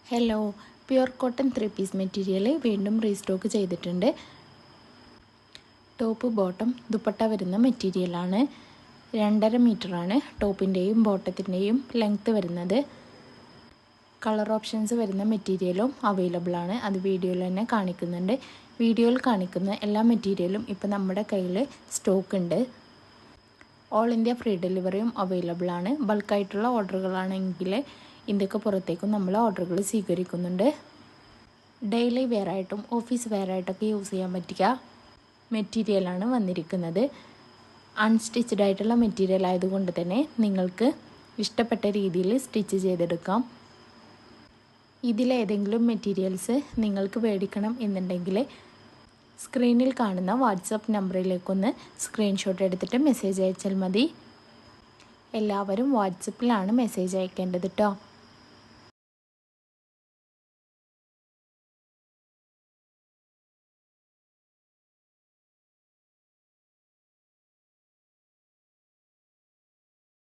Hello, pure cotton 3 piece material വീണ്ടും restock ചെയ്തിട്ടുണ്ട്. Top bottom dupatta വരുന്ന മെറ്റീരിയലാണ്. 2.5 മീറ്ററാണ് ടോപ്പിൻ്റെയും ബോട്ടത്തിൻ്റെയും ലെങ്ത്ത് വരുന്നത്. കളർ ഓപ്ഷൻസ് വരുന്ന മെറ്റീരിയലും അവൈലബിൾ ആണ്. അത് വീഡിയോയിൽ തന്നെ കാണിക്കുന്നുണ്ട്. വീഡിയോയിൽ കാണിക്കുന്ന എല്ലാ മെറ്റീരിയലും ഇപ്പോൾ നമ്മുടെ കയ്യിൽ സ്റ്റോക്ക് ഉണ്ട്. ഓൾ ഇന്ത്യ ഫ്രീ ഡെലിവറിയും അവൈലബിൾ ആണ്. ബൾക്കായിട്ടുള്ള ഓർഡറുകളാണെങ്കിൽ ഇന്ത്യക്ക് പുറത്തേക്കും നമ്മൾ ഓർഡറുകൾ സ്വീകരിക്കുന്നുണ്ട്. ഡെയിലി വെയർ ആയിട്ടും ഓഫീസ് വെയർ ആയിട്ടൊക്കെ യൂസ് ചെയ്യാൻ പറ്റിയ മെറ്റീരിയലാണ് വന്നിരിക്കുന്നത്. അൺസ്റ്റിച്ച്ഡ് ആയിട്ടുള്ള മെറ്റീരിയൽ ആയതുകൊണ്ട് തന്നെ നിങ്ങൾക്ക് ഇഷ്ടപ്പെട്ട രീതിയിൽ സ്റ്റിച്ച് ചെയ്തെടുക്കാം. ഇതിലേതെങ്കിലും മെറ്റീരിയൽസ് നിങ്ങൾക്ക് മേടിക്കണം എന്നുണ്ടെങ്കിൽ സ്ക്രീനിൽ കാണുന്ന വാട്സപ്പ് നമ്പറിലേക്കൊന്ന് സ്ക്രീൻഷോട്ട് എടുത്തിട്ട് മെസ്സേജ് അയച്ചാൽ മതി. എല്ലാവരും വാട്സപ്പിലാണ് മെസ്സേജ് അയക്കേണ്ടത് കേട്ടോ.